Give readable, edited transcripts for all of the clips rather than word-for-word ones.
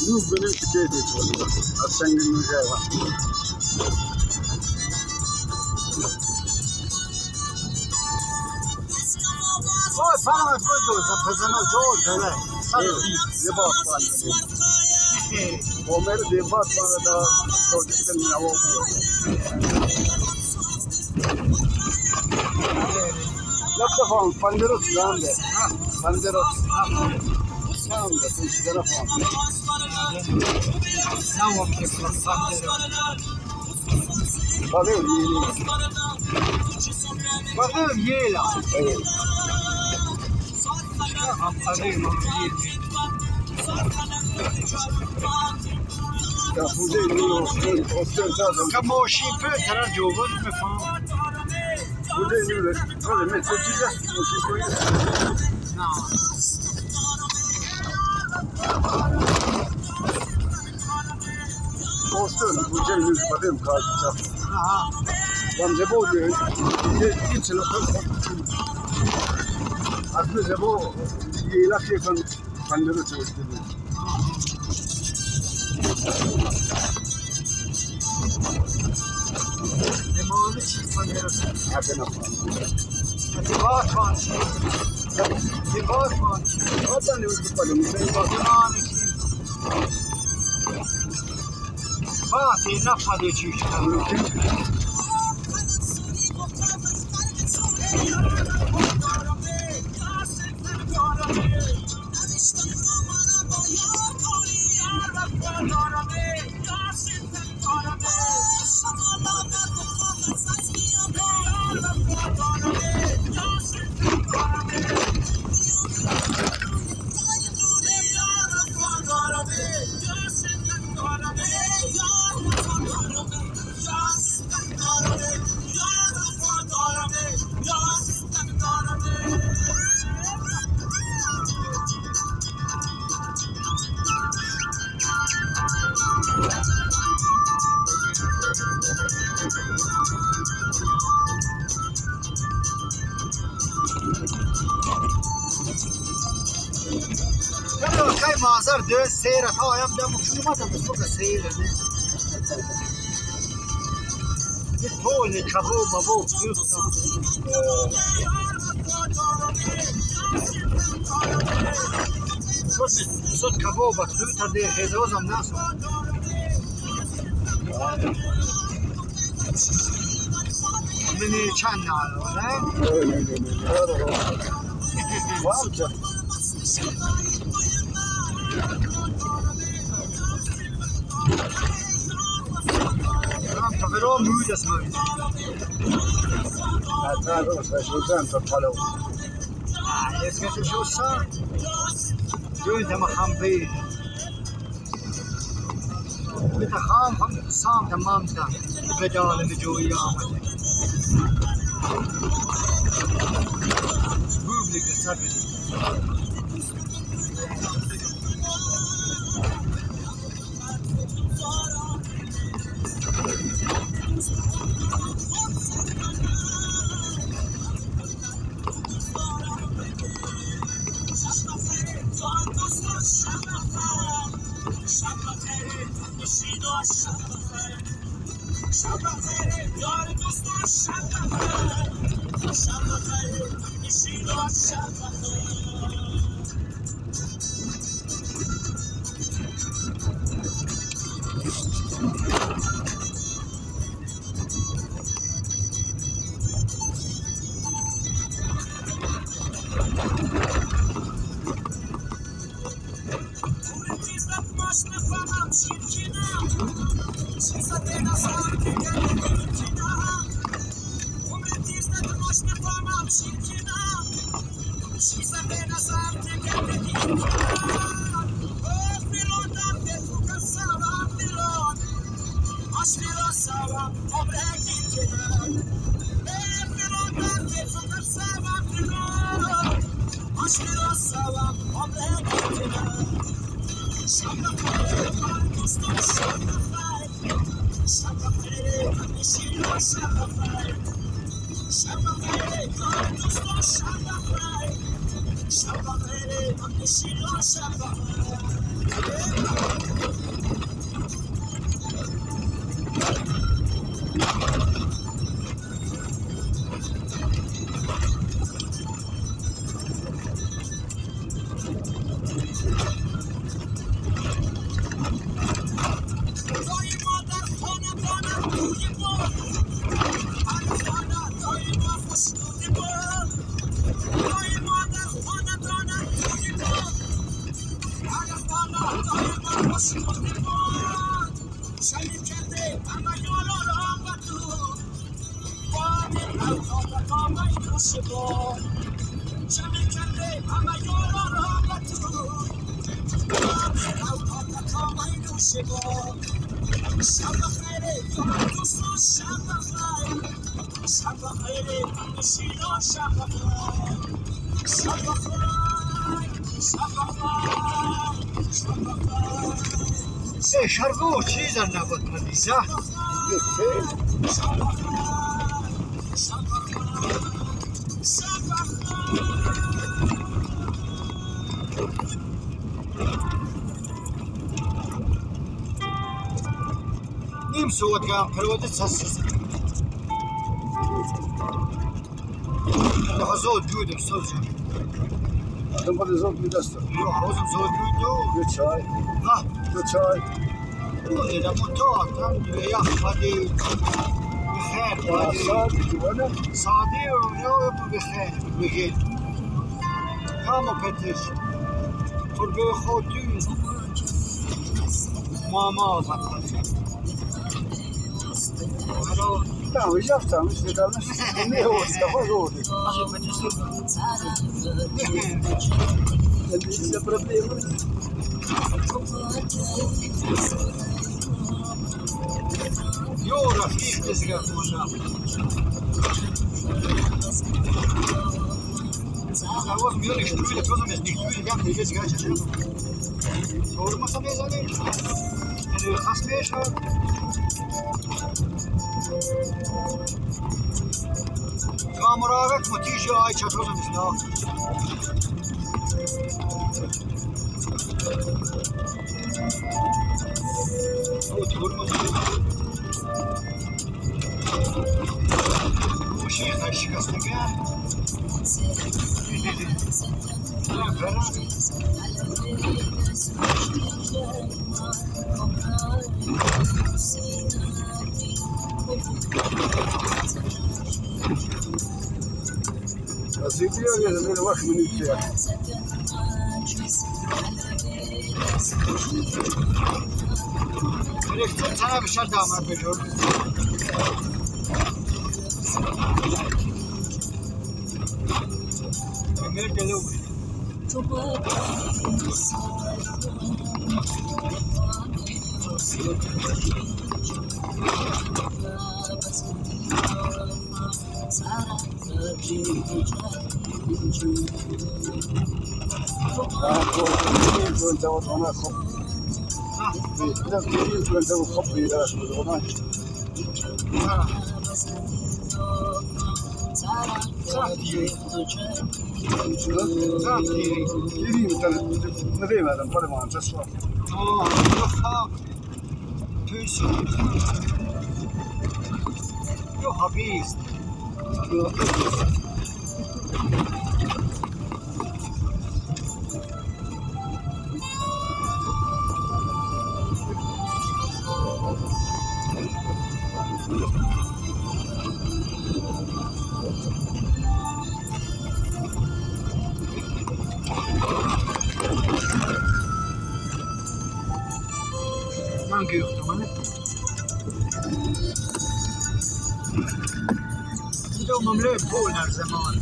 Nu venim și ce de tot. Asta e Nigeria. Oh, pana foto, za pezano joga, De bot pani. O merg de bot pana da tot ce mi au avut. Lapta fam, panderot grande. Panderot. Grande, tu della fam. Não, que panderot. Valeu, Valeu, Yela. Da fugge io ostentato. Camoshi per ragione, mi fa. Fugge io, però metto già, No. Ostentato, fugge io, padem calcio. Aha. Tam zeboje, hiç lokal. Aslında zebo ilaç yapan pandırı çalıştırdı. Demoni ci panderot. Hadi ne Di Batman. Di Batman. Hatta ne yapalım? Sen bak. Demoni ci. Fate, naffa di ciuccia. Allora, kai mazar de seyret ha ayam da mukşuma da mutlaka seyret. Bir tone kabuğu babu yuttu. Sot kabuğu bak yuttu de hedozam nasıl? Beni çanna ne? Var ki. Però müde ist man. Hatta da şuradan tutalım. Jetzt geht es los. Dönte ma khambi. Mit der Kham vom Sam der Mamta. Pedale mit Joya. Publike tabii. شرقو چیزا نبود مدیزه نیم سواد گام پرواده سسیز لحظات جودم سوزم دنبال زود میدستم حوزم زود جودو یه چای ها یه چای إذا مطاع يا أخي بخير صادي ويا بخير بخير يا مفتش تربي خوتي ماما لا وجفتها مش بدل مش هو استفادوا اللي проблемы يورا فيك تزرع هنا لازم يوري يشتري لك لازم يشتري لك يجي يزرع شيء صور ما سمي زالي اللي خاص ليش كاميرا متيجي هاي شكلها مثلا هو تقول وشي خش كاستقال لا فرق أسيبي يا زلمة واخد من الشارع ريحت سنة بالشرطة عمر بجور مير دلوي وانت وضعنا خب لا تريد وانت وخبي لا وضعنا يريم نديم هذا مقدم عن تسوى يو حبيس Hangi yurtmanı? دومم ليه بقول هر زمان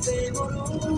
Be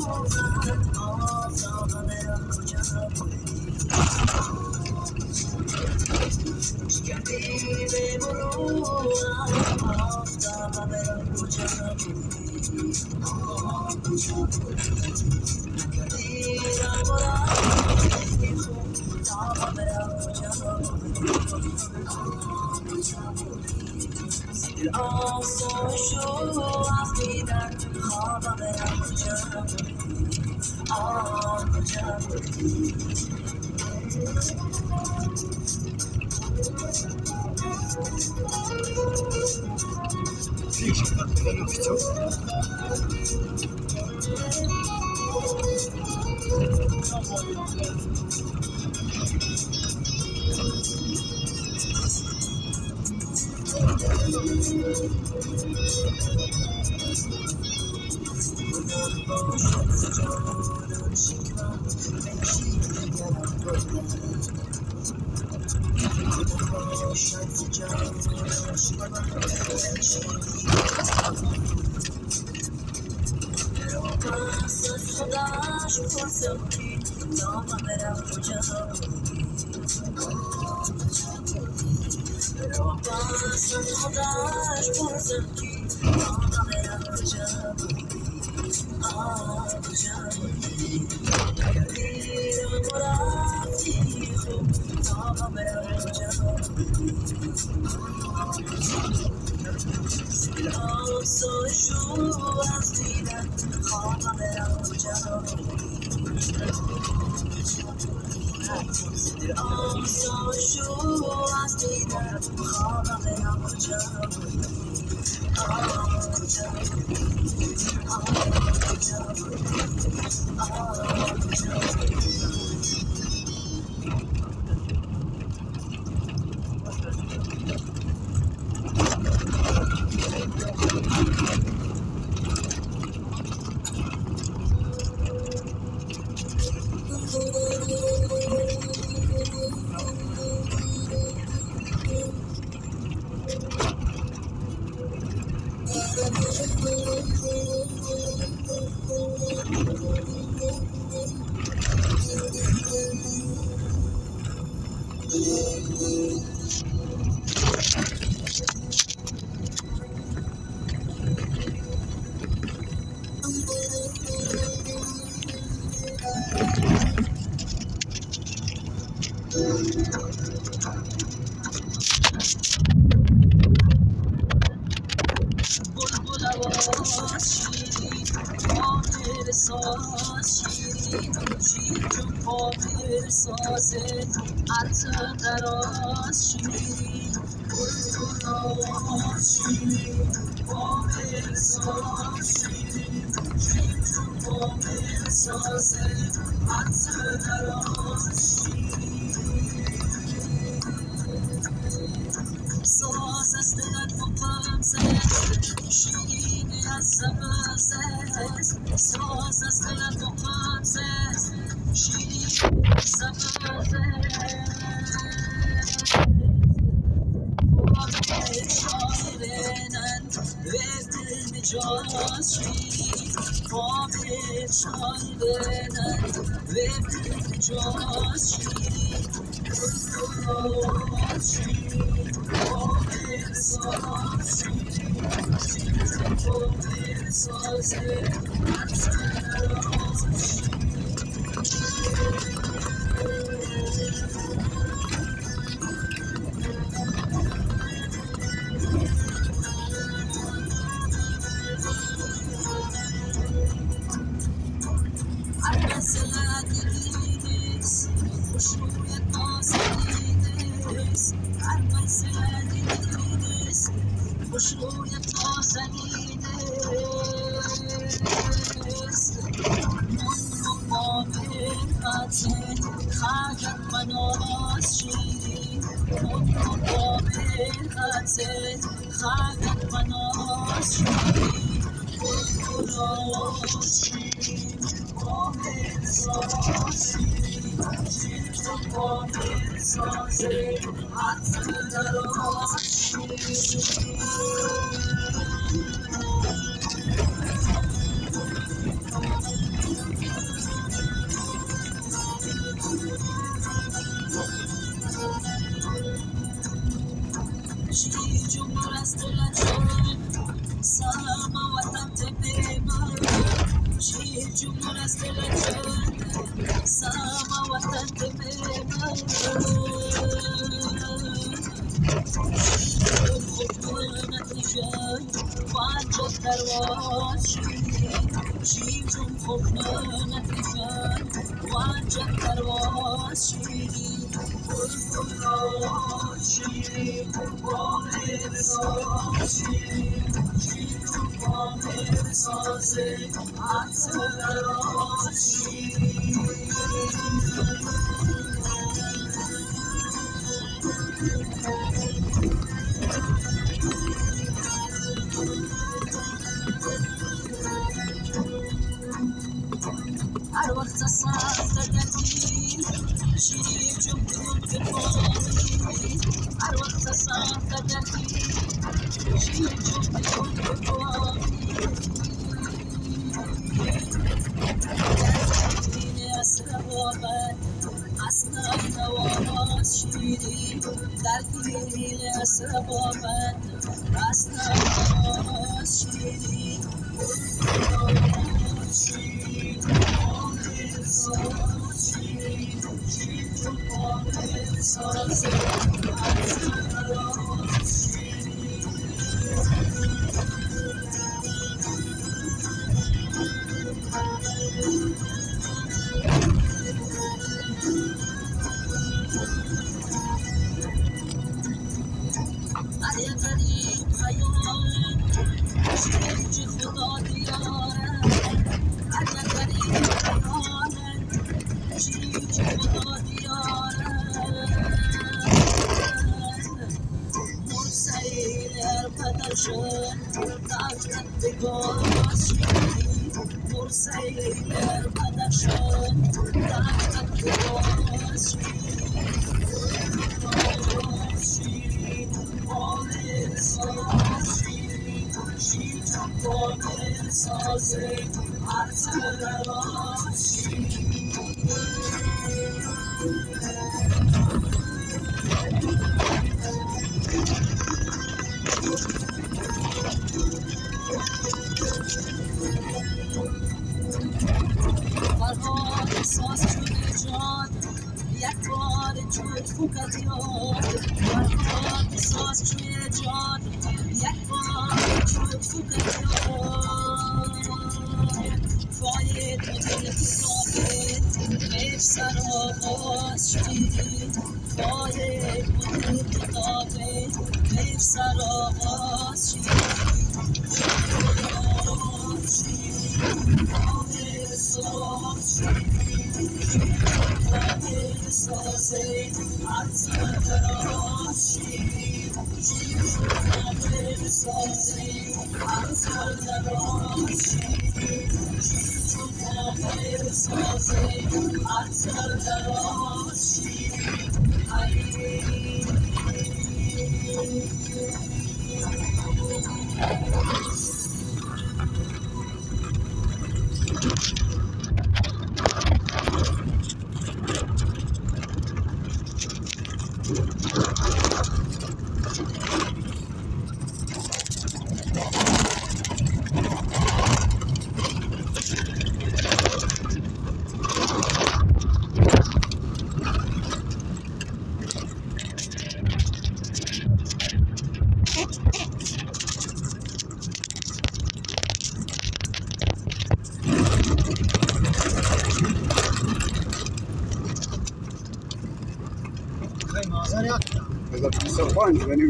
يعني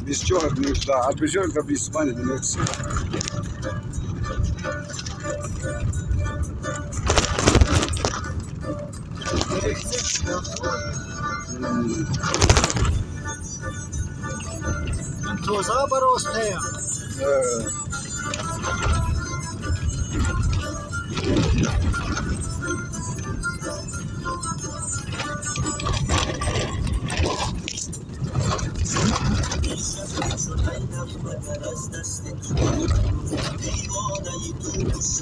بيشتغل بنفسه بيشتغل بإسبانيا بنفسه انتوزا براستيا از دست تو دیوانه تو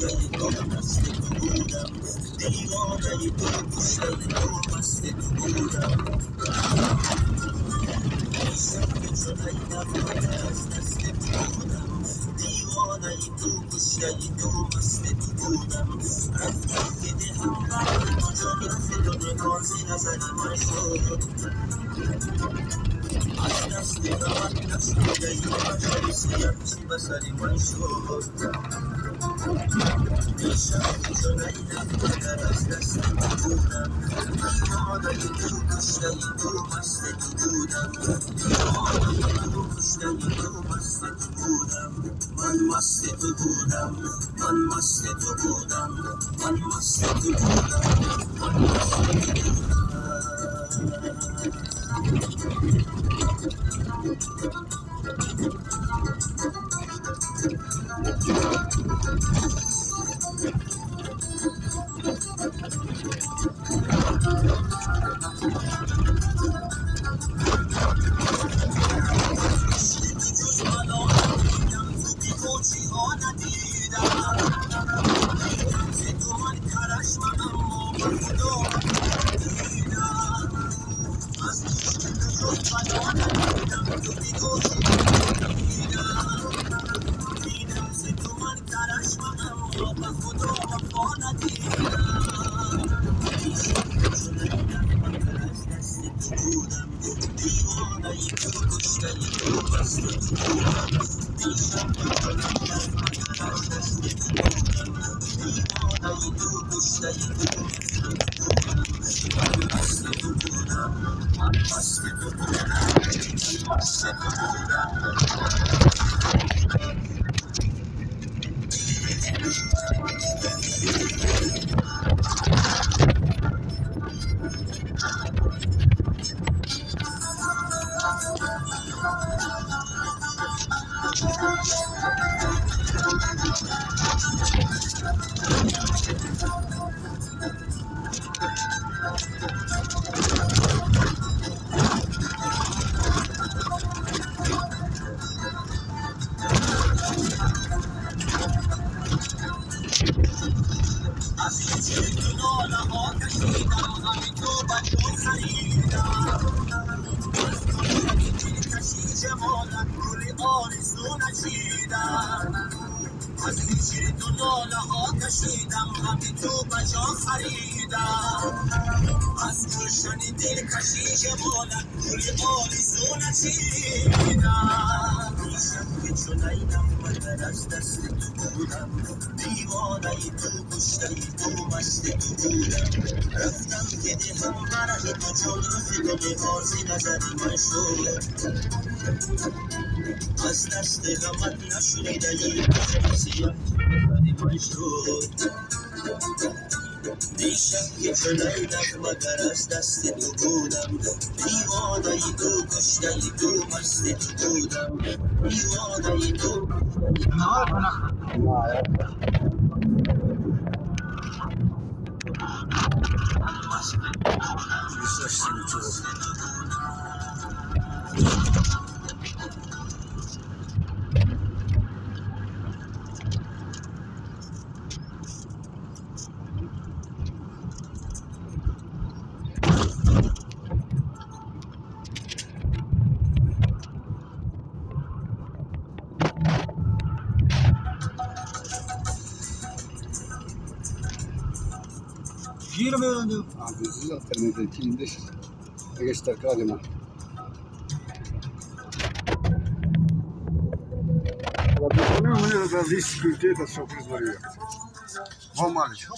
Giro meu. Ah, this is alternative in this. I guess they're calling it. Bunu da discuter da sofrez var ya. Vamos